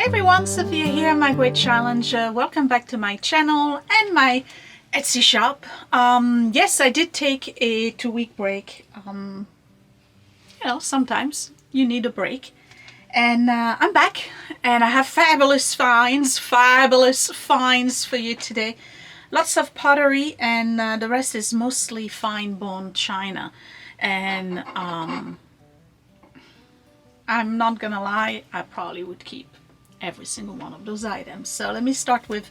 Everyone, Sophia here, My Great Challenge. Welcome back to my channel and my Etsy shop. Yes, I did take a 2-week break. You know, sometimes you need a break. And I'm back and I have fabulous finds for you today. Lots of pottery and the rest is mostly fine bone china. And I'm not gonna lie, I probably would keep every single one of those items. So let me start with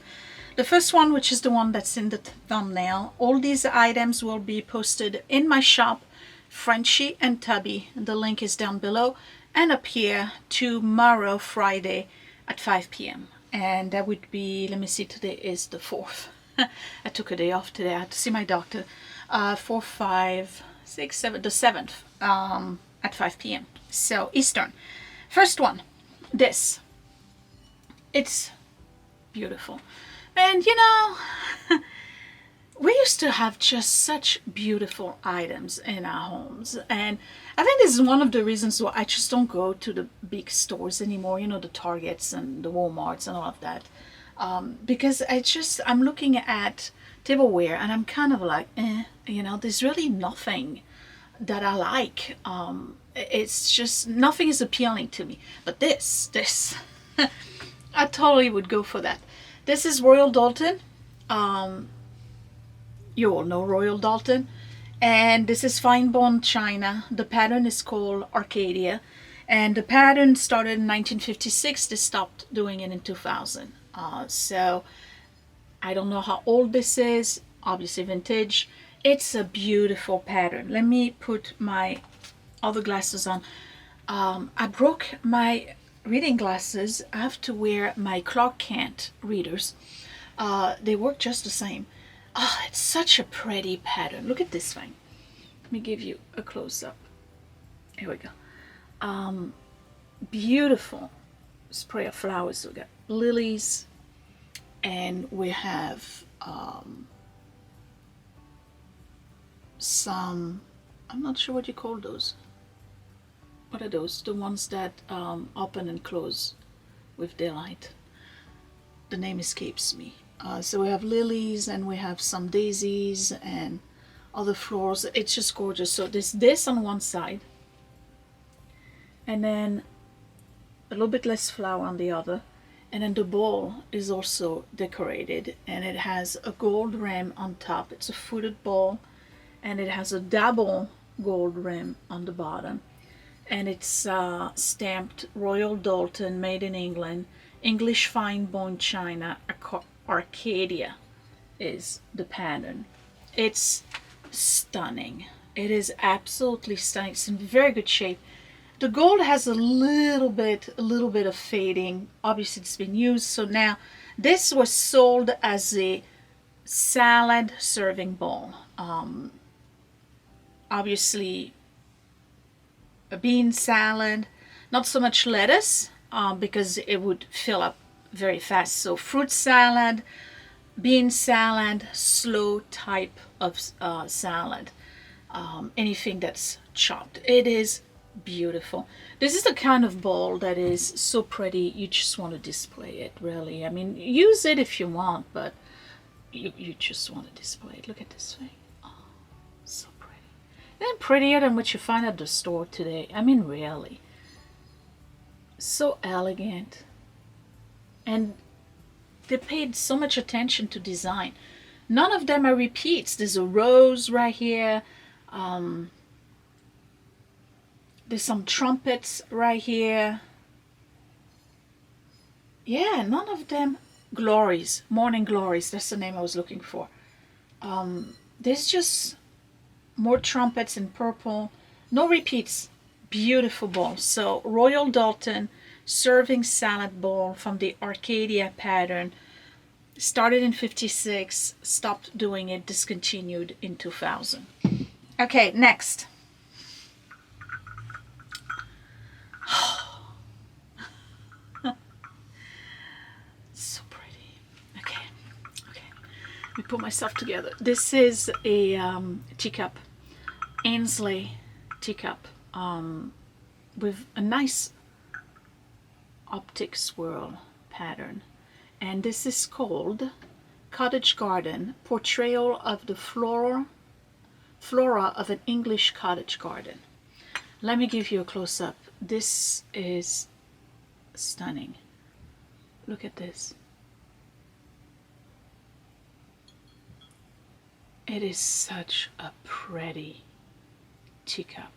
the first one, which is the one that's in the thumbnail. All these items will be posted in my shop, Frenchy and Tubby. The link is down below and up here tomorrow, Friday at 5 p.m. And that would be, let me see, today is the 4th. I took a day off today. I had to see my doctor. 4, 5, 6, 7, the 7th at 5 p.m. So Eastern. First one, this. It's beautiful. And you know, we used to have just such beautiful items in our homes. And I think this is one of the reasons why I just don't go to the big stores anymore, you know, the Targets and the Walmarts and all of that. Because I'm looking at tableware and I'm kind of like, you know, there's really nothing that I like. It's just, nothing is appealing to me. But this, I totally would go for that. This is Royal Doulton. You all know Royal Doulton. And this is fine bone china. The pattern is called Arcadia. And the pattern started in 1956. They stopped doing it in 2000. So I don't know how old this is. Obviously vintage. It's a beautiful pattern. Let me put my other glasses on. I broke my reading glasses. I have to wear my Clark Kent readers. They work just the same. Oh, it's such a pretty pattern. Look at this thing. Let me give you a close-up. Here we go. Beautiful spray of flowers. We got lilies, and we have some, I'm not sure what you call those. What are those? The ones that open and close with daylight. The name escapes me. So we have lilies and we have some daisies and other flowers. It's just gorgeous. So there's this on one side and then a little bit less flower on the other. And then the bowl is also decorated and it has a gold rim on top. It's a footed bowl and it has a double gold rim on the bottom. And it's stamped Royal Doulton, made in England. English fine bone china, Arcadia is the pattern. It's stunning. It is absolutely stunning. It's in very good shape. The gold has a little bit of fading. Obviously it's been used. So now this was sold as a salad serving bowl. Obviously a bean salad, not so much lettuce because it would fill up very fast. So fruit salad, bean salad, slow type of salad, anything that's chopped. It is beautiful. This is the kind of bowl that is so pretty you just want to display it, really. I mean, use it if you want, but you just want to display it. Look at this thing. So pretty. And prettier than what you find at the store today. I mean, really. So elegant. And they paid so much attention to design. None of them are repeats. There's a rose right here. There's some trumpets right here. Yeah, none of them. Glories. Morning Glories. That's the name I was looking for. There's just more trumpets in purple. No repeats. Beautiful bowl. So Royal Doulton serving salad bowl from the Arcadia pattern. Started in 56, stopped doing it, discontinued in 2000. Okay, next. So pretty. Okay. Let me put myself together. This is a teacup, Ainsley teacup, with a nice optic swirl pattern, and this is called Cottage Garden, Portrayal of the Flora of an English Cottage Garden. Let me give you a close-up. This is stunning. Look at this. It is such a pretty teacup.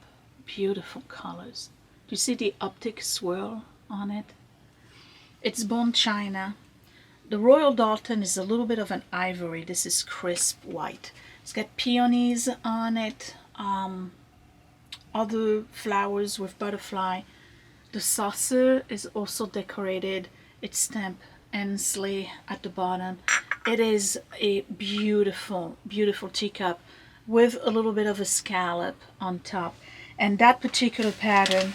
Beautiful colors. Do you see the optic swirl on it? It's bone china. The Royal Doulton is a little bit of an ivory. This is crisp white. It's got peonies on it. Other flowers with butterfly. The saucer is also decorated. It's stamped Ensley at the bottom. It is a beautiful, beautiful teacup with a little bit of a scallop on top. And that particular pattern,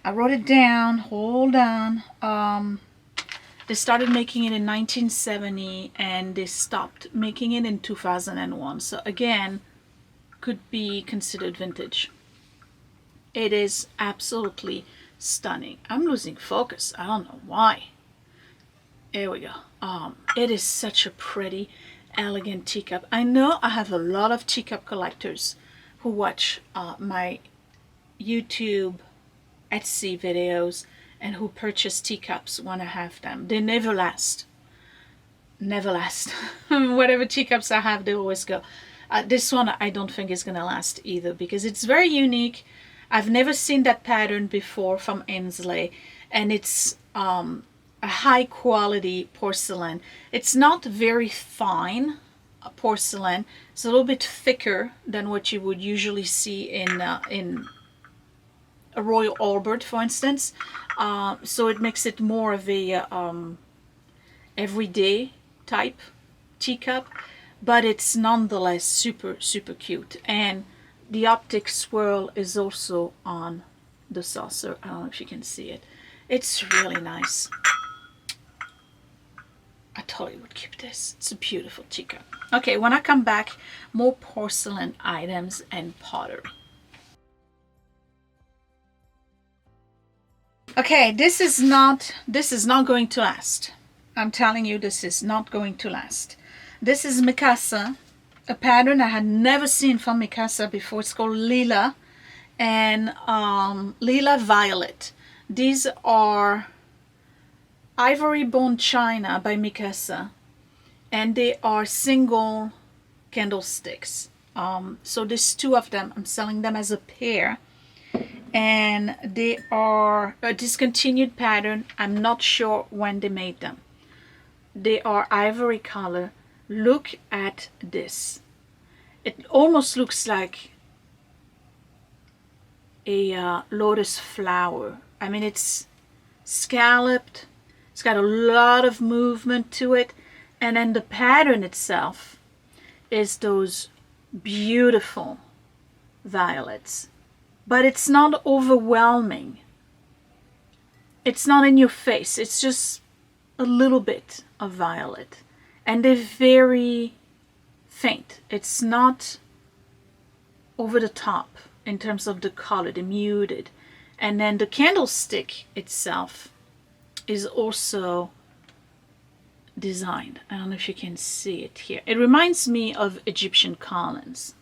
I wrote it down, hold on. They started making it in 1970 and they stopped making it in 2001. So again, could be considered vintage. It is absolutely stunning. I'm losing focus. I don't know why. There we go. It is such a pretty, elegant teacup. I know I have a lot of teacup collectors who watch my YouTube Etsy videos and who purchase teacups when I have them. They never last. Never last. Whatever teacups I have, they always go. This one I don't think is going to last either because it's very unique. I've never seen that pattern before from Ensley, and it's a high quality porcelain. It's not very fine porcelain. It's a little bit thicker than what you would usually see in a Royal Albert, for instance. So it makes it more of a everyday type teacup, but it's nonetheless super, super cute. And the optic swirl is also on the saucer. I don't know if you can see it. It's really nice. I totally would keep this. It's a beautiful teacup. Okay, when I come back, more porcelain items and pottery. Okay, this is not going to last. I'm telling you, this is not going to last. This is Mikasa, a pattern I had never seen from Mikasa before. It's called Leela and Leela Violet. These are ivory bone china by Mikasa, and they are single candlesticks. So there's two of them. I'm selling them as a pair, and they are a discontinued pattern. I'm not sure when they made them. They are ivory color. Look at this. It almost looks like a lotus flower. I mean, it's scalloped. It's got a lot of movement to it. And then the pattern itself is those beautiful violets. But it's not overwhelming. It's not in your face. It's just a little bit of violet. And they're very faint. It's not over the top in terms of the color, they're muted. And then the candlestick itself is also designed. I don't know if you can see it here. It reminds me of Egyptian columns.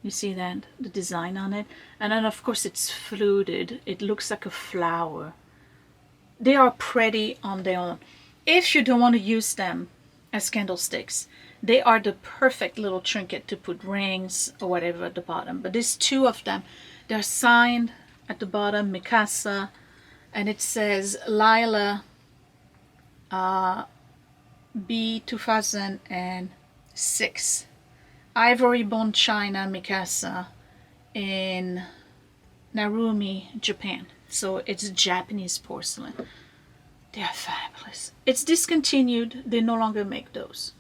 You see that? The design on it. And then of course it's fluted. It looks like a flower. They are pretty on their own. If you don't want to use them as candlesticks, they are the perfect little trinket to put rings or whatever at the bottom. But there's two of them. They're signed at the bottom, Mikasa, and it says Lila B 2006. Ivory bone china Mikasa in Narumi, Japan. So it's Japanese porcelain. They are fabulous. It's discontinued. They no longer make those.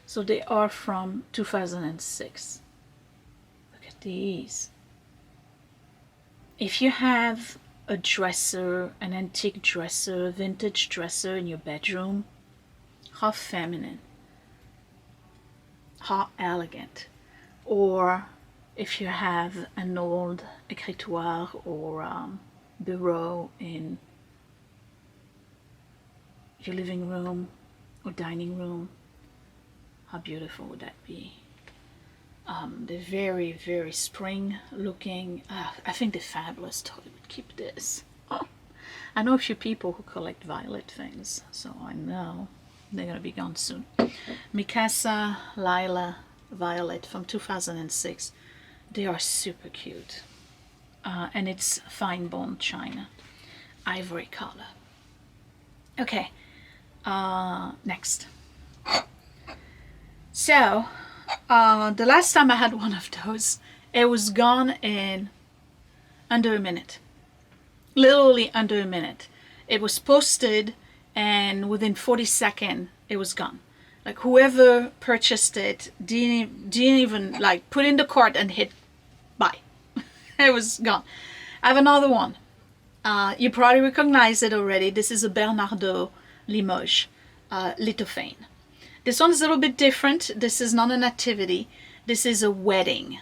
So they are from 2006. Look at these. If you have a dresser, an antique dresser, vintage dresser in your bedroom, how feminine, how elegant. Or if you have an old écritoire or bureau in like your living room or dining room. How beautiful would that be? They're very, very spring looking. I think they're fabulous. Totally would keep this. Oh, I know a few people who collect violet things, so I know they're gonna be gone soon. Mikasa Leela Violet from 2006. They are super cute. And it's fine bone china, ivory color. Okay, next. So, the last time I had one of those, it was gone in under a minute. Literally under a minute. It was posted, and within 40 seconds, it was gone. Like, whoever purchased it didn't even like put in the cart and hit buy. It was gone. I have another one. You probably recognize it already. This is a Bernardo Limoges lithophane. This one's a little bit different. This is not a nativity. This is a wedding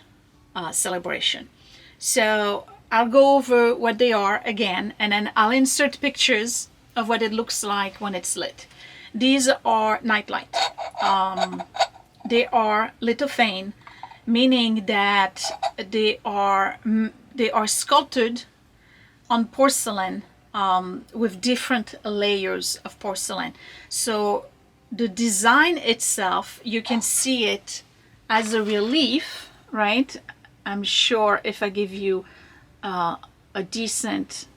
celebration. So I'll go over what they are again, and then I'll insert pictures of what it looks like when it's lit. These are nightlight. They are lithophane, meaning that they are sculpted on porcelain with different layers of porcelain. So the design itself, you can see it as a relief, right? I'm sure if I give you a decent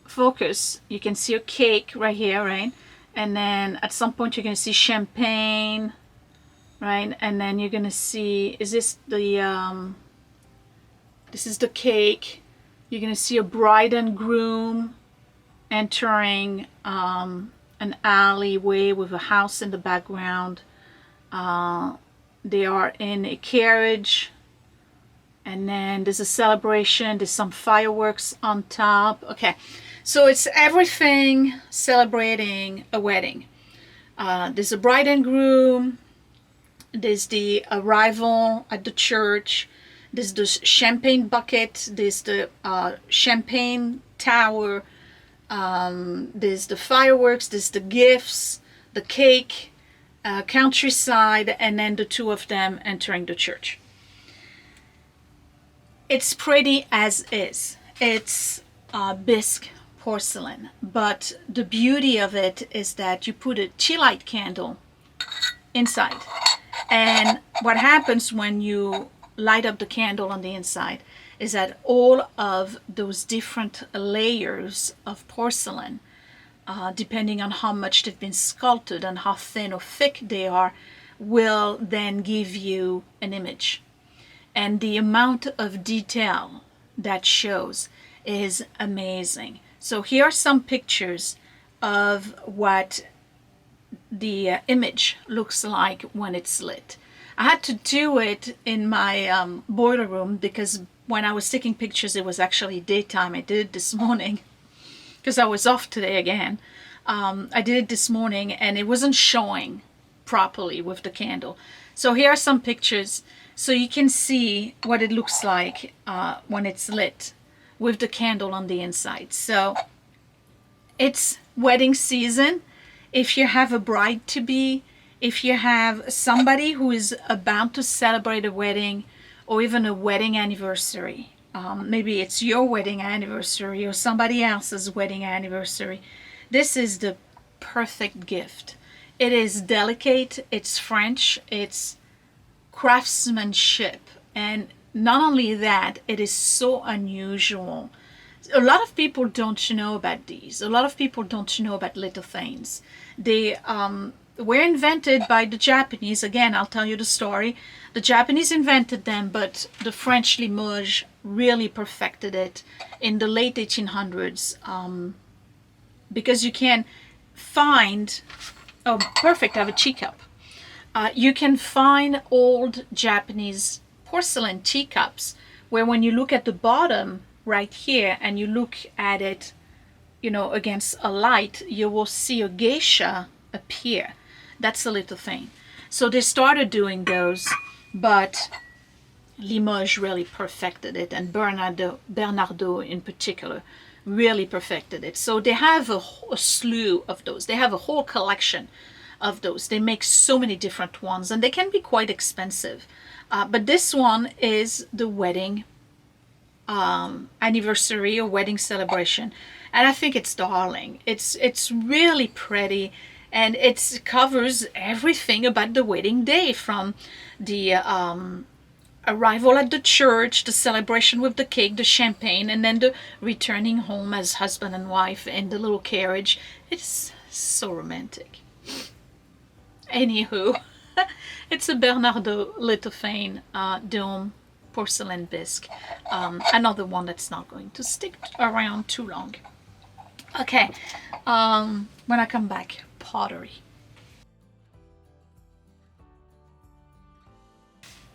focus, you can see a cake right here, right? And then at some point you're going to see champagne, right? And then you're going to see, is this the this is the cake. You're going to see a bride and groom entering an alleyway with a house in the background. They are in a carriage, and then there's a celebration. There's some fireworks on top. Okay, so it's everything celebrating a wedding. There's a bride and groom. There's the arrival at the church. There's the champagne bucket. There's the champagne tower. There's the fireworks. There's the gifts, the cake, countryside, and then the two of them entering the church. It's pretty as is. It's bisque porcelain, but the beauty of it is that you put a tea light candle inside, and what happens when you light up the candle on the inside is that all of those different layers of porcelain, depending on how much they've been sculpted and how thin or thick they are, will then give you an image. And the amount of detail that shows is amazing. So here are some pictures of what the image looks like when it's lit. I had to do it in my boiler room because when I was taking pictures, it was actually daytime. I did it this morning because I was off today again. I did it this morning and it wasn't showing properly with the candle. So here are some pictures so you can see what it looks like when it's lit with the candle on the inside. So it's wedding season. If you have a bride-to-be, if you have somebody who is about to celebrate a wedding or even a wedding anniversary, maybe it's your wedding anniversary or somebody else's wedding anniversary, this is the perfect gift. It is delicate, it's French, it's craftsmanship, and not only that, it is so unusual. A lot of people don't know about these. A lot of people don't know about lithophanes. They were invented by the Japanese. Again, I'll tell you the story. The Japanese invented them, but the French Limoges really perfected it in the late 1800s, because you can find, oh, perfect, I have a teacup. You can find old Japanese porcelain teacups where when you look at the bottom right here and you look at it, you know, against a light, you will see a geisha appear. That's a lithophane. So they started doing those, but Limoges really perfected it, and Bernardo in particular really perfected it. So they have a slew of those. They have a whole collection of those. They make so many different ones, and they can be quite expensive. But this one is the wedding anniversary or wedding celebration, and I think it's darling. It's really pretty, and it covers everything about the wedding day, from the arrival at the church, the celebration with the cake, the champagne, and then the returning home as husband and wife in the little carriage. It's so romantic. Anywho, it's a Bernardo Limoges dome porcelain bisque. Another one that's not going to stick around too long. Okay, when I come back, pottery.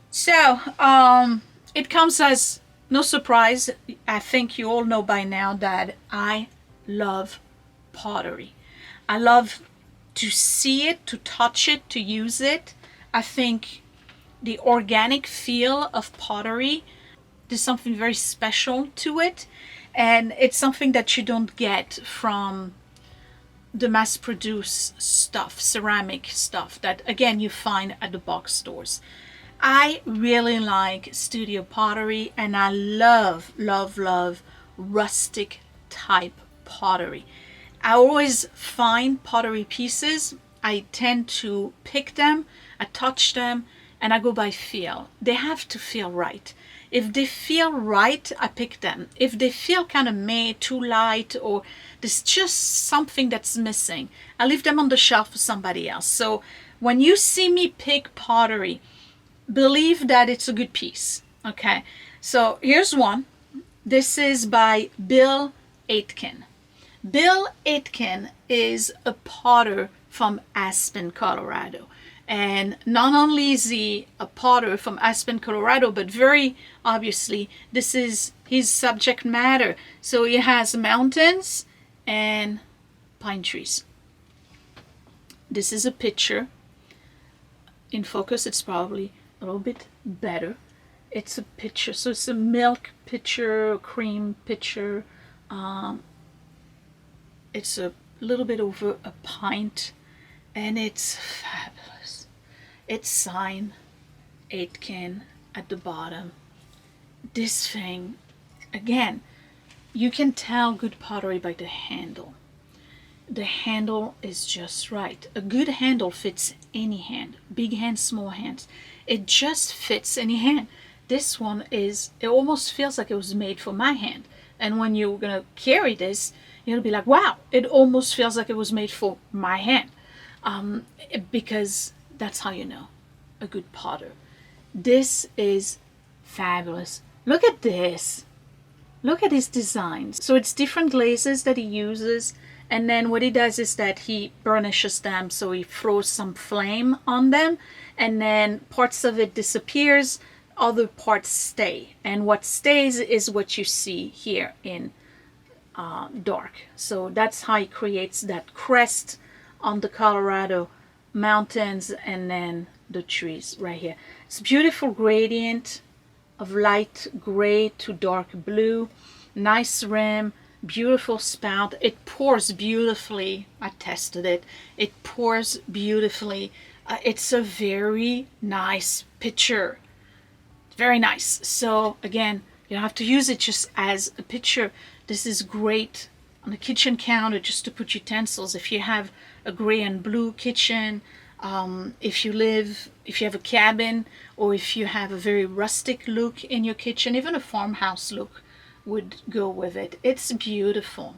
So, it comes as no surprise. I think you all know by now that I love pottery. I love to see it, to touch it, to use it. I think the organic feel of pottery, there's something very special to it, and it's something that you don't get from the mass-produced stuff, ceramic stuff that again you find at the box stores. I really like studio pottery, and I love rustic type pottery. I always find pottery pieces, I tend to pick them, I touch them, and I go by feel. They have to feel right. If they feel right, I pick them. If they feel kind of meh, too light, or there's just something that's missing, I leave them on the shelf for somebody else. So when you see me pick pottery, believe that it's a good piece. Okay, so here's one. This is by Bill Atkin. Bill Atkin is a potter from Aspen, Colorado. And not only is he a potter from Aspen, Colorado, but very obviously this is his subject matter. So he has mountains and pine trees. This is a picture. In focus, it's probably a little bit better. It's a pitcher, so it's a milk pitcher, cream pitcher. It's a little bit over a pint, and it's fabulous. It's signed Atkin at the bottom. This thing, again, you can tell good pottery by the handle. The handle is just right. A good handle fits any hand, big hands, small hands. It just fits any hand. This one is, it almost feels like it was made for my hand. And when you're gonna carry this, you'll be like, wow, it almost feels like it was made for my hand. Because that's how you know a good potter. This is fabulous. Look at this. Look at his designs. So it's different glazes that he uses, and then what he does is that he burnishes them, so he throws some flame on them, and then parts of it disappears, other parts stay, and what stays is what you see here in dark. So that's how he creates that crest on the Colorado mountains, and then the trees right here. It's a beautiful gradient of light gray to dark blue, nice rim, beautiful spout. It pours beautifully. I tested it. It pours beautifully. It's a very nice pitcher. Very nice. So again, you don't have to use it just as a pitcher. This is great on the kitchen counter just to put utensils. If you have a gray and blue kitchen, if you have a cabin, or if you have a very rustic look in your kitchen, even a farmhouse look would go with it. It's beautiful.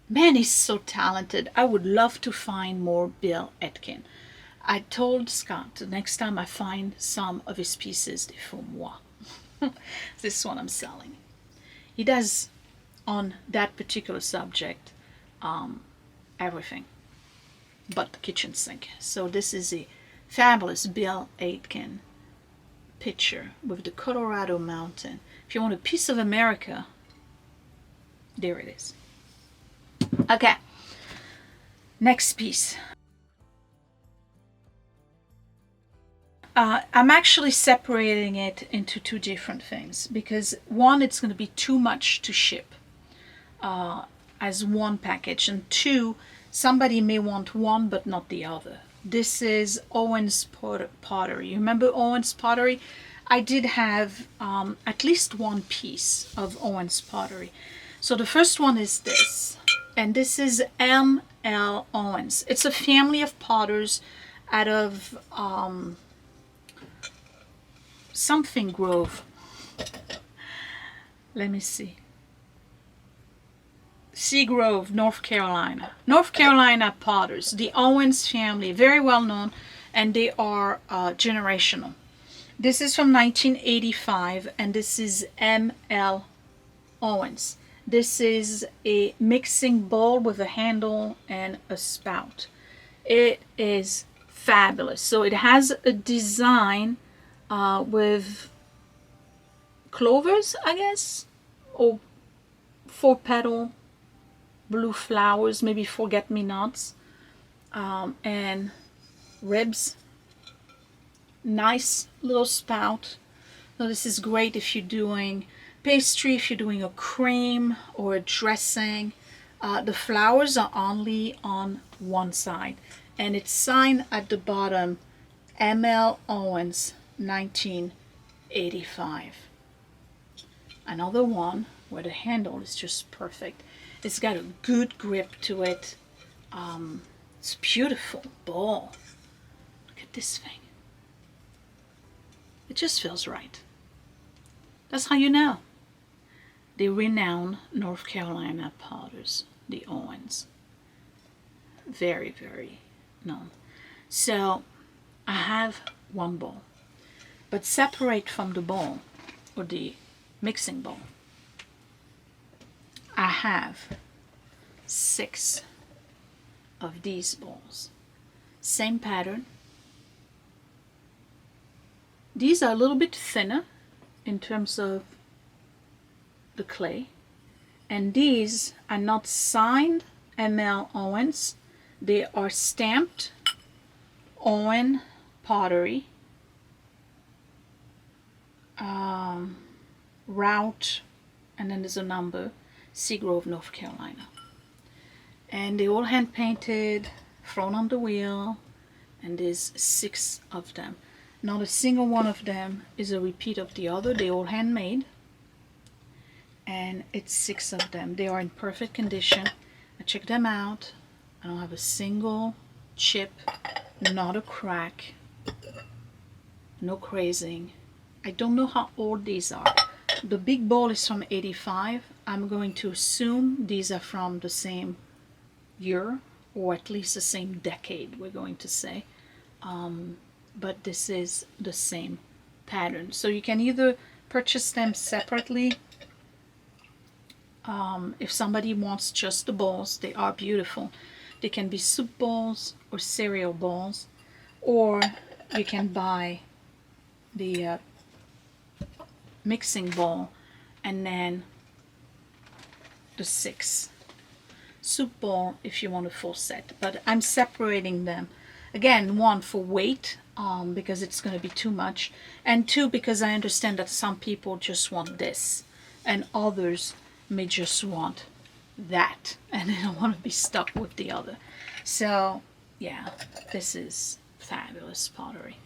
Man, he's so talented. I would love to find more Bill Atkin. I told Scott the next time I find some of his pieces, they're for moi. This one I'm selling. He does, on that particular subject, everything but the kitchen sink. So this is a fabulous Bill Atkin picture with the Colorado mountain. If you want a piece of America, there it is. Okay, next piece. I'm actually separating it into two different things because one, it's going to be too much to ship as one package, and two, somebody may want one but not the other. This is Owens Pottery. You remember Owens Pottery? I did have at least one piece of Owens Pottery. So the first one is this, and this is M.L. Owens. It's a family of potters out of something Grove. Let me see. Seagrove, North Carolina. North Carolina potters. The Owens family, very well known, and they are generational. This is from 1985, and this is M.L. Owens. This is a mixing bowl with a handle and a spout. It is fabulous. So it has a design with clovers, I guess, or 4-petal blue flowers, maybe forget-me-nots, and ribs. Nice little spout. So this is great if you're doing pastry, if you're doing a cream or a dressing. The flowers are only on one side, and it's signed at the bottom, M.L. Owens, 1985. Another one where the handle is just perfect. It's got a good grip to it. It's a beautiful bowl. Look at this thing. It just feels right. That's how you know. The renowned North Carolina potters, the Owens. Very, very known. So I have one bowl, but separate from the bowl, or the mixing bowl, I have 6 of these bowls. Same pattern. These are a little bit thinner in terms of the clay, and these are not signed M.L. Owens. They are stamped Owens Pottery, route, and then there's a number, Seagrove, North Carolina. And they all hand painted, thrown on the wheel, and there's 6 of them. Not a single one of them is a repeat of the other. They all handmade, and it's 6 of them. They are in perfect condition. I checked them out. I don't have a single chip, not a crack, no crazing. I don't know how old these are. The big bowl is from 85. I'm going to assume these are from the same year, or at least the same decade, we're going to say. But this is the same pattern. So you can either purchase them separately. If somebody wants just the bowls, they are beautiful. They can be soup bowls or cereal bowls, or you can buy the mixing bowl and then the 6 soup bowl if you want a full set. But I'm separating them. Again, 1 for weight, because it's going to be too much, and 2 because I understand that some people just want this and others may just want that and they don't want to be stuck with the other. So yeah, this is fabulous pottery.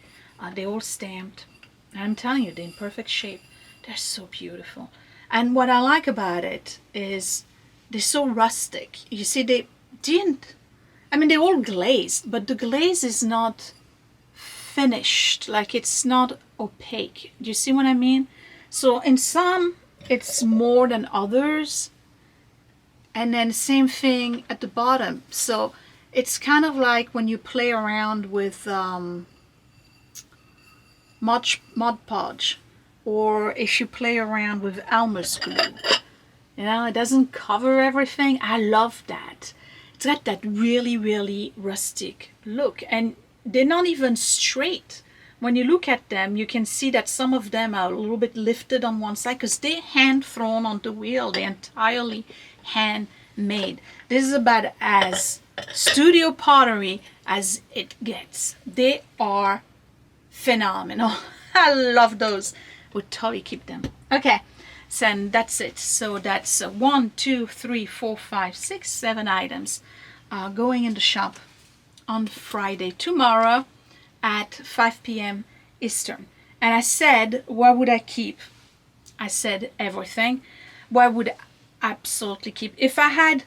They're all stamped. I'm telling you, they're in perfect shape. They're so beautiful. And what I like about it is they're so rustic. You see, they didn't, I mean, they're all glazed, but the glaze is not finished. Like, it's not opaque. Do you see what I mean? So in some, it's more than others. And then same thing at the bottom. So it's kind of like when you play around with Mod Podge, or if you play around with Elmer's glue. You know, it doesn't cover everything. I love that. It's got that really, really rustic look. And they're not even straight. When you look at them, you can see that some of them are a little bit lifted on one side because they're hand thrown on the wheel. They're entirely handmade. This is about as studio pottery as it gets. They are phenomenal. I love those. Would totally keep them. Okay, so that's it. So that's 1, 2, 3, 4, 5, 6, 7 items going in the shop on Friday, tomorrow at 5 p.m. Eastern. And I said, what would I keep? I said everything. What would I absolutely keep? If I had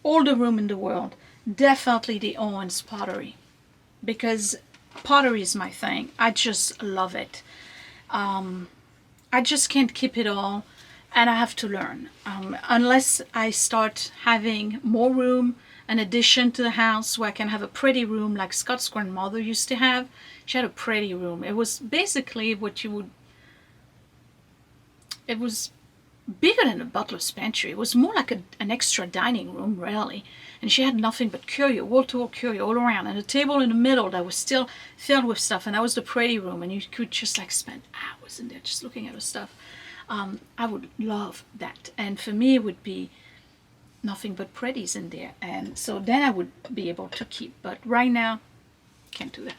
all the room in the world, definitely the Owens Pottery, because pottery is my thing. I just love it. I just can't keep it all, and I have to learn. Unless I start having more room, an addition to the house where I can have a pretty room like Scott's grandmother used to have. She had a pretty room. It was basically what you would... It was bigger than a butler's pantry. It was more like an extra dining room, really. And she had nothing but curio, wall-to-wall curio all around, and a table in the middle that was still filled with stuff, and that was the pretty room, and you could just like spend hours in there just looking at her stuff. I would love that, and for me it would be nothing but pretties in there, and so then I would be able to keep. But right now, can't do that.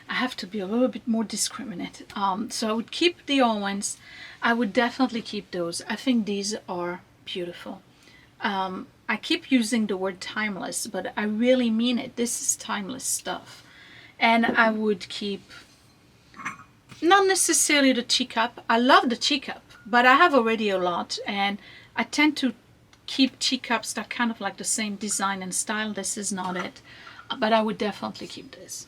I have to be a little bit more discriminate. So I would keep the Owens. I would definitely keep those. I think these are beautiful. I keep using the word timeless, but I really mean it. This is timeless stuff. And I would keep, not necessarily the teacup. I love the teacup, but I have already a lot, and I tend to keep teacups that kind of like the same design and style. This is not it, but I would definitely keep this.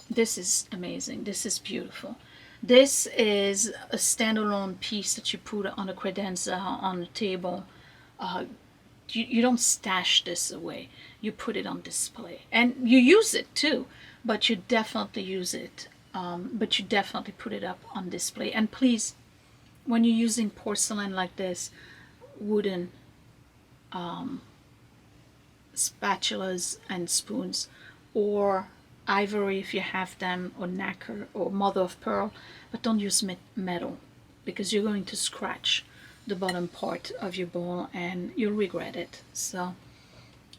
This is amazing. This is beautiful. This is a standalone piece that you put on a credenza on the table. You don't stash this away. You put it on display, and you use it too, but you definitely use it. But you definitely put it up on display. And please, when you're using porcelain like this, wooden spatulas and spoons, or ivory if you have them, or nacre or mother of pearl, but don't use metal, because you're going to scratch the bottom part of your bowl and you'll regret it. So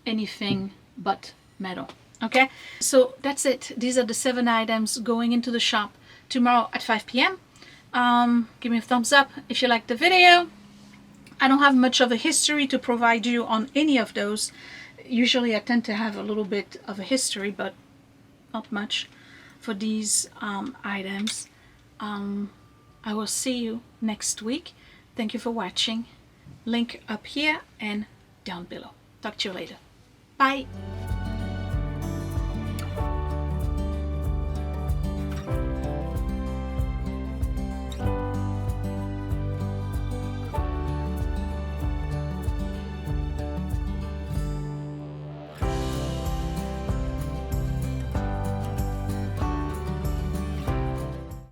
anything but metal. Okay, so that's it. These are the 7 items going into the shop tomorrow at 5 p.m. Give me a thumbs up if you liked the video. I don't have much of a history to provide you on any of those. Usually I tend to have a little bit of a history, but not much for these items. I will see you next week. Thank you for watching. Link up here and down below. Talk to you later. Bye.